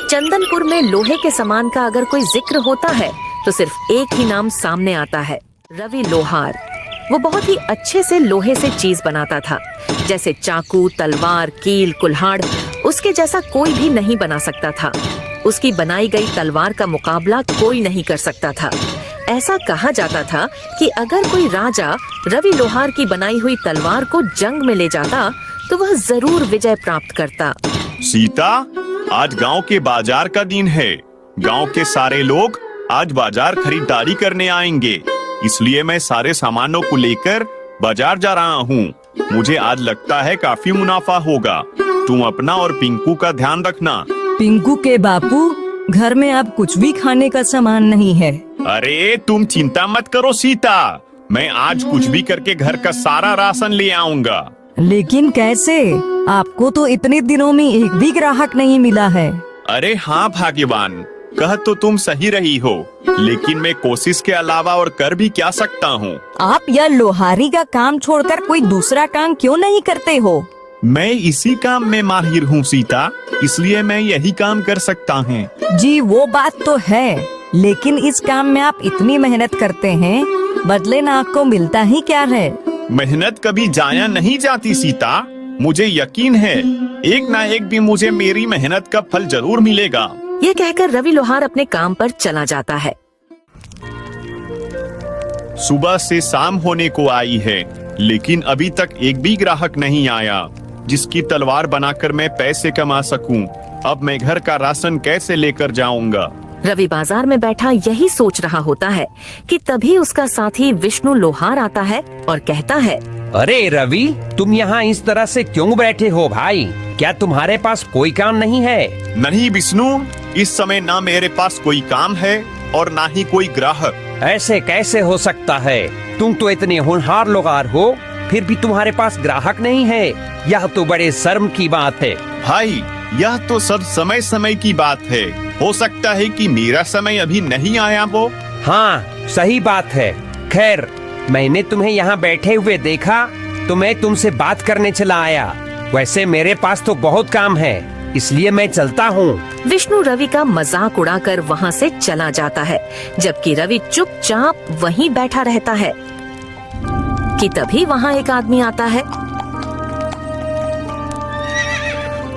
चंदनपुर में लोहे के सामान का अगर कोई जिक्र होता है तो सिर्फ एक ही नाम सामने आता है, रवि लोहार। वो बहुत ही अच्छे से लोहे से चीज बनाता था, जैसे चाकू, तलवार, कील, कुल्हाड़। उसके जैसा कोई भी नहीं बना सकता था। उसकी बनाई गई तलवार का मुकाबला कोई नहीं कर सकता था। ऐसा कहा जाता था कि अगर कोई राजा रवि लोहार की बनाई हुई तलवार को जंग में ले जाता तो वह जरूर विजय प्राप्त करता। सीता, आज गांव के बाजार का दिन है। गांव के सारे लोग आज बाजार खरीदारी करने आएंगे, इसलिए मैं सारे सामानों को लेकर बाजार जा रहा हूँ। मुझे आज लगता है काफी मुनाफा होगा। तुम अपना और पिंकू का ध्यान रखना। पिंकू के बापू, घर में अब कुछ भी खाने का सामान नहीं है। अरे तुम चिंता मत करो सीता, मैं आज कुछ भी करके घर का सारा राशन ले आऊंगा। लेकिन कैसे? आपको तो इतने दिनों में एक भी ग्राहक नहीं मिला है। अरे हाँ भाग्यवान, कह तो तुम सही रही हो, लेकिन मैं कोशिश के अलावा और कर भी क्या सकता हूँ। आप यह लोहारी का काम छोड़कर कोई दूसरा काम क्यों नहीं करते हो? मैं इसी काम में माहिर हूँ सीता, इसलिए मैं यही काम कर सकता हूँ। जी वो बात तो है, लेकिन इस काम में आप इतनी मेहनत करते हैं, बदले ना आपको मिलता ही क्या है? मेहनत कभी जाया नहीं जाती सीता, मुझे यकीन है एक ना एक दिन मुझे मेरी मेहनत का फल जरूर मिलेगा। ये कहकर रवि लोहार अपने काम पर चला जाता है। सुबह से शाम होने को आई है, लेकिन अभी तक एक भी ग्राहक नहीं आया जिसकी तलवार बनाकर मैं पैसे कमा सकूं। अब मैं घर का राशन कैसे लेकर जाऊंगा? रवि बाजार में बैठा यही सोच रहा होता है कि तभी उसका साथी विष्णु लोहार आता है और कहता है, अरे रवि, तुम यहाँ इस तरह से क्यों बैठे हो भाई? क्या तुम्हारे पास कोई काम नहीं है? नहीं विष्णु, इस समय ना मेरे पास कोई काम है और ना ही कोई ग्राहक। ऐसे कैसे हो सकता है? तुम तो इतने होनहार लोहार हो, फिर भी तुम्हारे पास ग्राहक नहीं है। यह तो बड़े शर्म की बात है। भाई, यह तो सब समय समय की बात है। हो सकता है कि मेरा समय अभी नहीं आया वो। हाँ, सही बात है। खैर, मैंने तुम्हें यहाँ बैठे हुए देखा तो मैं तुमसे बात करने चला आया। वैसे मेरे पास तो बहुत काम है, इसलिए मैं चलता हूँ। विष्णु रवि का मजाक उड़ाकर वहाँ से चला जाता है, जबकि रवि चुपचाप वहीं बैठा रहता है कि तभी वहाँ एक आदमी आता है।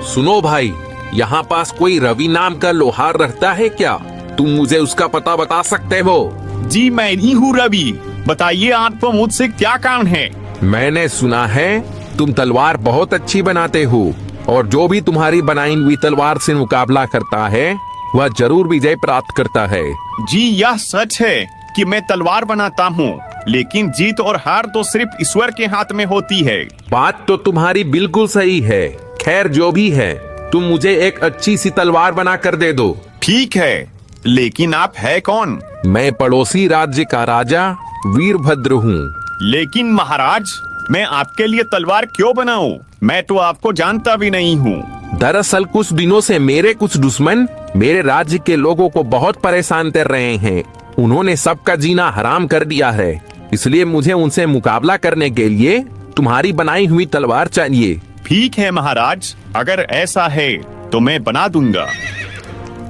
सुनो भाई, यहाँ पास कोई रवि नाम का लोहार रहता है क्या? तुम मुझे उसका पता बता सकते हो? जी मैं ही हूँ रवि, बताइए आपको मुझसे क्या काम है? मैंने सुना है तुम तलवार बहुत अच्छी बनाते हो और जो भी तुम्हारी बनाई हुई तलवार से मुकाबला करता है वह जरूर विजय प्राप्त करता है। जी यह सच है कि मैं तलवार बनाता हूँ, लेकिन जीत और हार तो सिर्फ ईश्वर के हाथ में होती है। बात तो तुम्हारी बिल्कुल सही है। खैर जो भी है, तुम मुझे एक अच्छी सी तलवार बना कर दे दो। ठीक है, लेकिन आप है कौन? मैं पड़ोसी राज्य का राजा वीरभद्र हूँ। लेकिन महाराज, मैं आपके लिए तलवार क्यों बनाऊं? मैं तो आपको जानता भी नहीं हूँ। दरअसल कुछ दिनों से मेरे कुछ दुश्मन मेरे राज्य के लोगों को बहुत परेशान कर रहे हैं। उन्होंने सबका जीना हराम कर दिया है, इसलिए मुझे उनसे मुकाबला करने के लिए तुम्हारी बनाई हुई तलवार चाहिए। ठीक है महाराज, अगर ऐसा है तो मैं बना दूंगा।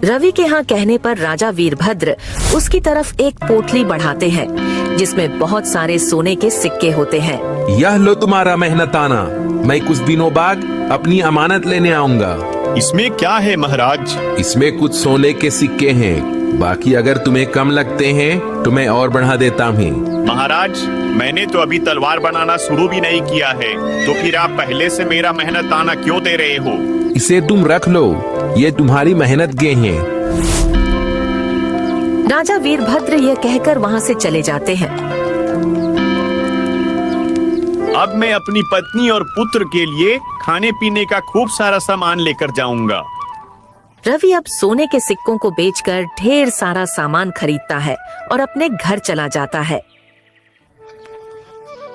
रवि के यहाँ कहने पर राजा वीरभद्र उसकी तरफ एक पोटली बढ़ाते हैं, जिसमें बहुत सारे सोने के सिक्के होते हैं। यह लो तुम्हारा मेहनताना, मैं कुछ दिनों बाद अपनी अमानत लेने आऊंगा। इसमें क्या है महाराज? इसमें कुछ सोने के सिक्के हैं, बाकी अगर तुम्हें कम लगते हैं तो मैं और बढ़ा देता हूँ। महाराज, मैंने तो अभी तलवार बनाना शुरू भी नहीं किया है, तो फिर आप पहले से मेरा मेहनताना क्यों दे रहे हो? इसे तुम रख लो, ये तुम्हारी मेहनत के हैं। राजा वीरभद्र यह कहकर वहाँ से चले जाते हैं। अब मैं अपनी पत्नी और पुत्र के लिए खाने पीने का खूब सारा सामान लेकर जाऊंगा। रवि अब सोने के सिक्कों को बेचकर ढेर सारा सामान खरीदता है और अपने घर चला जाता है।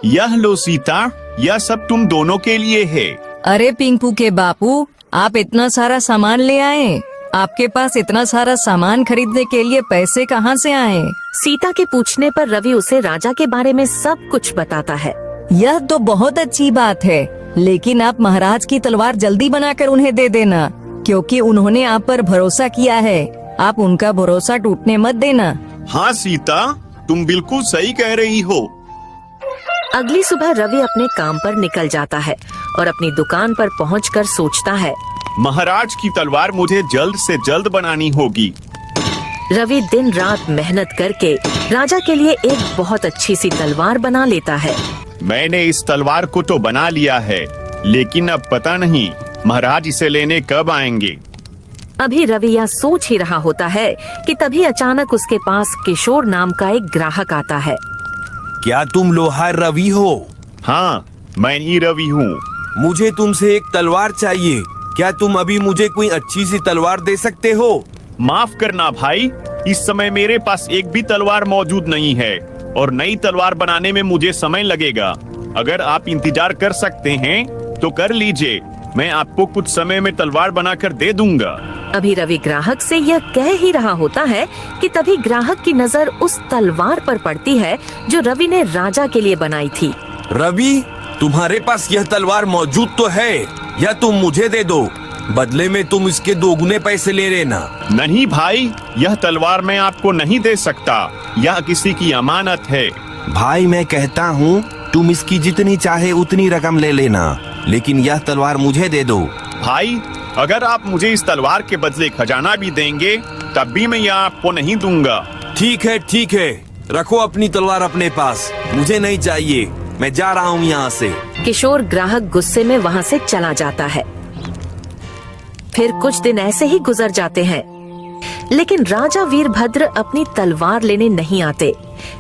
यह लो सीता, यह सब तुम दोनों के लिए है। अरे पिंकू के बापू, आप इतना सारा सामान ले आए? आपके पास इतना सारा सामान खरीदने के लिए पैसे कहाँ से आए? सीता के पूछने पर रवि उसे राजा के बारे में सब कुछ बताता है। यह तो बहुत अच्छी बात है, लेकिन आप महाराज की तलवार जल्दी बनाकर उन्हें दे देना, क्योंकि उन्होंने आप पर भरोसा किया है। आप उनका भरोसा टूटने मत देना। हाँ सीता, तुम बिल्कुल सही कह रही हो। अगली सुबह रवि अपने काम पर निकल जाता है और अपनी दुकान पर पहुंचकर सोचता है, महाराज की तलवार मुझे जल्द से जल्द बनानी होगी। रवि दिन रात मेहनत करके राजा के लिए एक बहुत अच्छी सी तलवार बना लेता है। मैंने इस तलवार को तो बना लिया है, लेकिन अब पता नहीं महाराज इसे लेने कब आएंगे। अभी रवि यह सोच ही रहा होता है कि तभी अचानक उसके पास किशोर नाम का एक ग्राहक आता है। क्या तुम लोहार रवि हो? हाँ, मैं ही रवि हूँ। मुझे तुमसे एक तलवार चाहिए। क्या तुम अभी मुझे कोई अच्छी सी तलवार दे सकते हो? माफ करना भाई, इस समय मेरे पास एक भी तलवार मौजूद नहीं है और नई तलवार बनाने में मुझे समय लगेगा। अगर आप इंतजार कर सकते हैं तो कर लीजिए, मैं आपको कुछ समय में तलवार बनाकर दे दूंगा। अभी रवि ग्राहक से यह कह ही रहा होता है कि तभी ग्राहक की नजर उस तलवार पर पड़ती है जो रवि ने राजा के लिए बनाई थी। रवि, तुम्हारे पास यह तलवार मौजूद तो है, या तुम मुझे दे दो, बदले में तुम इसके दोगुने पैसे ले लेना। नहीं भाई, यह तलवार मैं आपको नहीं दे सकता, यह किसी की अमानत है। भाई मैं कहता हूँ तुम इसकी जितनी चाहे उतनी रकम ले लेना, लेकिन यह तलवार मुझे दे दो। भाई, अगर आप मुझे इस तलवार के बदले खजाना भी देंगे तब भी मैं यह आपको नहीं दूंगा। ठीक है, रखो अपनी तलवार अपने पास, मुझे नहीं चाहिए, मैं जा रहा हूँ यहाँ से। किशोर ग्राहक गुस्से में वहाँ से चला जाता है। फिर कुछ दिन ऐसे ही गुजर जाते हैं, लेकिन राजा वीरभद्र अपनी तलवार लेने नहीं आते।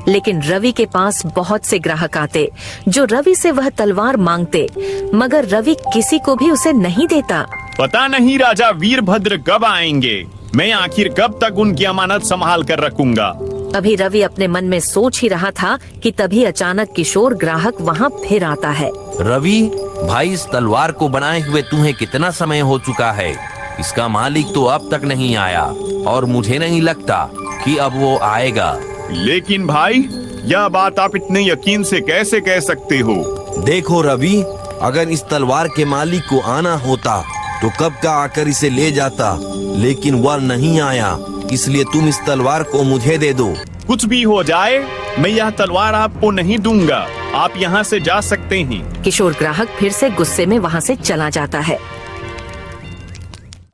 लेकिन रवि के पास बहुत से ग्राहक आते जो रवि से वह तलवार मांगते, मगर रवि किसी को भी उसे नहीं देता। पता नहीं राजा वीरभद्र कब आएंगे, मैं आखिर कब तक उनकी अमानत संभाल कर रखूंगा। अभी रवि अपने मन में सोच ही रहा था कि तभी अचानक किशोर ग्राहक वहाँ फिर आता है। रवि भाई, इस तलवार को बनाए हुए तुम्हें कितना समय हो चुका है? इसका मालिक तो अब तक नहीं आया और मुझे नहीं लगता कि अब वो आएगा। लेकिन भाई, यह बात आप इतने यकीन से कैसे कह सकते हो? देखो रवि, अगर इस तलवार के मालिक को आना होता तो कब का आकर इसे ले जाता, लेकिन वह नहीं आया, इसलिए तुम इस तलवार को मुझे दे दो। कुछ भी हो जाए, मैं यह तलवार आपको नहीं दूंगा, आप यहाँ से जा सकते हैं। किशोर ग्राहक फिर से गुस्से में वहाँ से चला जाता है।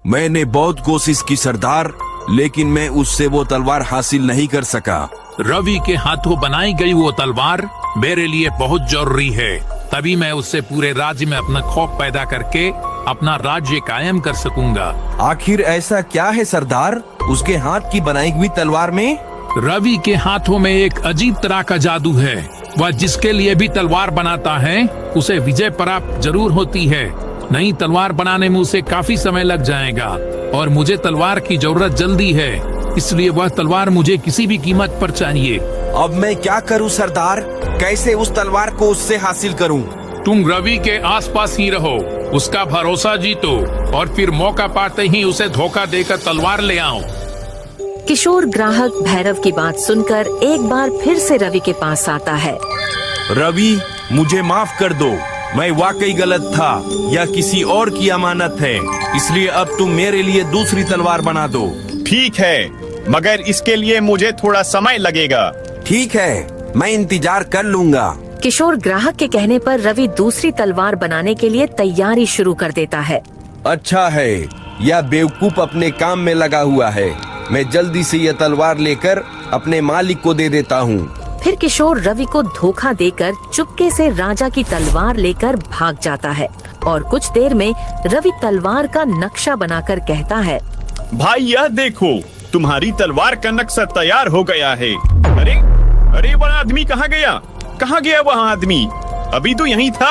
मैंने बहुत कोशिश की सरदार, लेकिन मैं उससे वो तलवार हासिल नहीं कर सका। रवि के हाथों बनाई गई वो तलवार मेरे लिए बहुत जरूरी है, तभी मैं उससे पूरे राज्य में अपना खौफ पैदा करके अपना राज्य कायम कर सकूंगा। आखिर ऐसा क्या है सरदार उसके हाथ की बनाई हुई तलवार में? रवि के हाथों में एक अजीब तरह का जादू है। वह जिसके लिए भी तलवार बनाता है उसे विजय प्राप्त जरूर होती है। नई तलवार बनाने में उसे काफी समय लग जाएगा और मुझे तलवार की जरूरत जल्दी है, इसलिए वह तलवार मुझे किसी भी कीमत पर चाहिए। अब मैं क्या करूं सरदार? कैसे उस तलवार को उससे हासिल करूं? तुम रवि के आसपास ही रहो, उसका भरोसा जीतो और फिर मौका पाते ही उसे धोखा देकर तलवार ले आओ। किशोर ग्राहक भैरव की बात सुनकर एक बार फिर से रवि के पास आता है। रवि, मुझे माफ कर दो, मैं वाकई गलत था, यह किसी और की अमानत है, इसलिए अब तुम मेरे लिए दूसरी तलवार बना दो। ठीक है, मगर इसके लिए मुझे थोड़ा समय लगेगा। ठीक है, मैं इंतजार कर लूंगा। किशोर ग्राहक के कहने पर रवि दूसरी तलवार बनाने के लिए तैयारी शुरू कर देता है। अच्छा है, यह बेवकूफ अपने काम में लगा हुआ है, मैं जल्दी से यह तलवार लेकर अपने मालिक को दे देता हूँ। फिर किशोर रवि को धोखा देकर चुपके से राजा की तलवार लेकर भाग जाता है और कुछ देर में रवि तलवार का नक्शा बनाकर कहता है, भाई यह देखो, तुम्हारी तलवार का नक्शा तैयार हो गया है। अरे अरे, वह आदमी कहाँ गया? कहाँ गया वह आदमी? अभी तो यहीं था।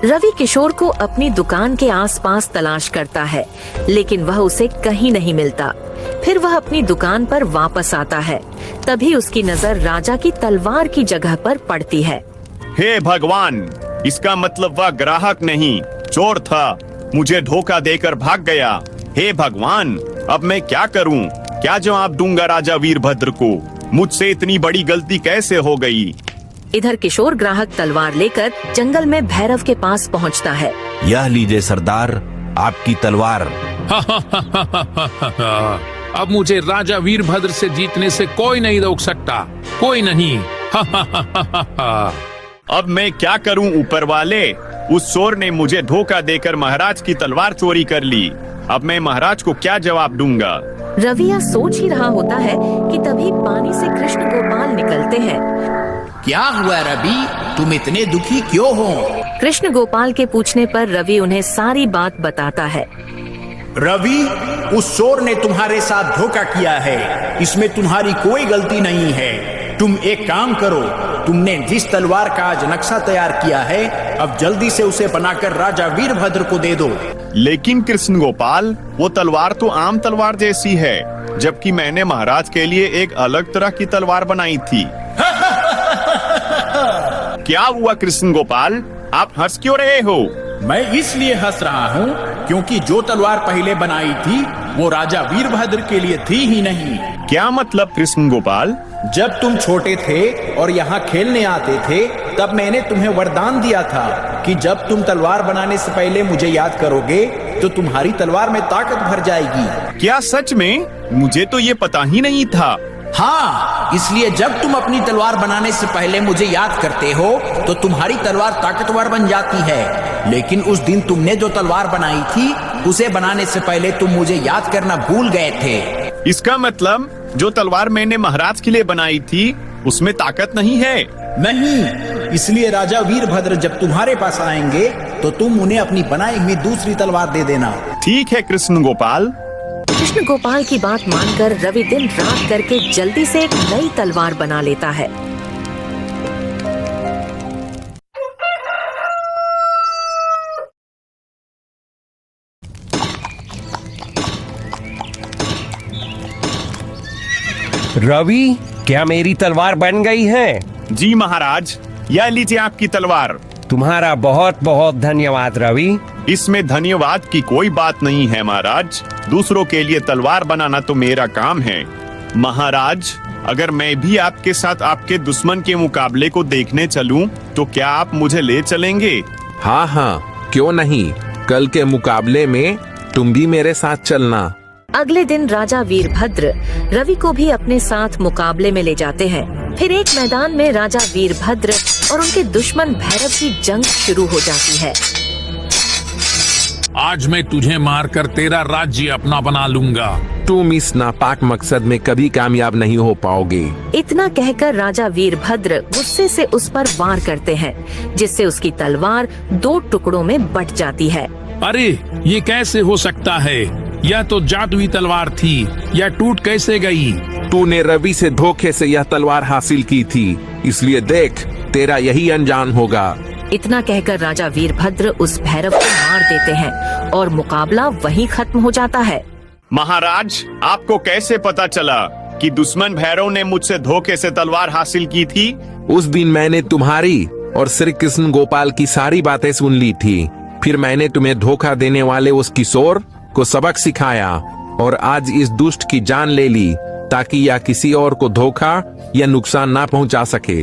रवि किशोर को अपनी दुकान के आसपास तलाश करता है, लेकिन वह उसे कहीं नहीं मिलता। फिर वह अपनी दुकान पर वापस आता है, तभी उसकी नजर राजा की तलवार की जगह पर पड़ती है। हे भगवान, इसका मतलब वह ग्राहक नहीं, चोर था, मुझे धोखा देकर भाग गया। हे भगवान, अब मैं क्या करूं? क्या जवाब दूंगा राजा वीरभद्र को? मुझसे इतनी बड़ी गलती कैसे हो गई? इधर किशोर ग्राहक तलवार लेकर जंगल में भैरव के पास पहुंचता है। यह लीजिए सरदार, आपकी तलवार। अब मुझे राजा वीरभद्र से जीतने से कोई नहीं रोक सकता, कोई नहीं। अब मैं क्या करूं ऊपर वाले? उस चोर ने मुझे धोखा देकर महाराज की तलवार चोरी कर ली। अब मैं महाराज को क्या जवाब दूंगा? रवि यह सोच ही रहा होता है कि तभी पानी से कृष्ण गोपाल निकलते हैं। क्या हुआ रवि, तुम इतने दुखी क्यों हो? कृष्ण गोपाल के पूछने पर रवि उन्हें सारी बात बताता है। रवि, उस चोर ने तुम्हारे साथ धोखा किया है, इसमें तुम्हारी कोई गलती नहीं है। तुम एक काम करो, तुमने जिस तलवार का आज नक्शा तैयार किया है, अब जल्दी से उसे बनाकर राजा वीरभद्र को दे दो। लेकिन कृष्ण गोपाल, वो तलवार तो आम तलवार जैसी है, जबकि मैंने महाराज के लिए एक अलग तरह की तलवार बनाई थी। क्या हुआ कृष्ण गोपाल, आप हंस क्यों रहे हो? मैं इसलिए हंस रहा हूँ क्योंकि जो तलवार पहले बनाई थी वो राजा वीरभद्र के लिए थी ही नहीं। क्या मतलब कृष्ण गोपाल? जब तुम छोटे थे और यहाँ खेलने आते थे, तब मैंने तुम्हें वरदान दिया था कि जब तुम तलवार बनाने से पहले मुझे याद करोगे तो तुम्हारी तलवार में ताकत भर जाएगी। क्या सच में? मुझे तो ये पता ही नहीं था। हाँ, इसलिए जब तुम अपनी तलवार बनाने से पहले मुझे याद करते हो तो तुम्हारी तलवार ताकतवर बन जाती है। लेकिन उस दिन तुमने जो तलवार बनाई थी, उसे बनाने से पहले तुम मुझे याद करना भूल गए थे। इसका मतलब जो तलवार मैंने महाराज के लिए बनाई थी उसमें ताकत नहीं है? नहीं, इसलिए राजा वीरभद्र जब तुम्हारे पास आएंगे तो तुम उन्हें अपनी बनाई हुई दूसरी तलवार दे देना। ठीक है कृष्ण गोपाल। कृष्ण गोपाल की बात मानकर रवि दिन रात करके जल्दी से एक नई तलवार बना लेता है। रवि, क्या मेरी तलवार बन गई है? जी महाराज, यह लीजिए आपकी तलवार। तुम्हारा बहुत बहुत धन्यवाद रवि। इसमें धन्यवाद की कोई बात नहीं है महाराज, दूसरों के लिए तलवार बनाना तो मेरा काम है। महाराज, अगर मैं भी आपके साथ आपके दुश्मन के मुकाबले को देखने चलूं, तो क्या आप मुझे ले चलेंगे? हाँ हाँ, क्यों नहीं। कल के मुकाबले में तुम भी मेरे साथ चलना। अगले दिन राजा वीरभद्र रवि को भी अपने साथ मुकाबले में ले जाते हैं। फिर एक मैदान में राजा वीरभद्र और उनके दुश्मन भैरव की जंग शुरू हो जाती है। आज मैं तुझे मारकर तेरा राज्य अपना बना लूंगा। तुम इस नापाक मकसद में कभी कामयाब नहीं हो पाओगे। इतना कहकर राजा वीरभद्र गुस्से से उस पर वार करते हैं, जिससे उसकी तलवार 2 टुकड़ों में बट जाती है। अरे, ये कैसे हो सकता है? यह तो जादुई तलवार थी, यह टूट कैसे गई? तूने रवि से धोखे से यह तलवार हासिल की थी, इसलिए देख, तेरा यही अंजाम होगा। इतना कहकर राजा वीरभद्र उस भैरव को मार देते हैं और मुकाबला वहीं खत्म हो जाता है। महाराज, आपको कैसे पता चला कि दुश्मन भैरव ने मुझसे धोखे से तलवार हासिल की थी? उस दिन मैंने तुम्हारी और श्री कृष्ण गोपाल की सारी बातें सुन ली थी। फिर मैंने तुम्हें धोखा देने वाले उस किशोर को सबक सिखाया और आज इस दुष्ट की जान ले ली, ताकि यह किसी और को धोखा या नुकसान ना पहुंचा सके।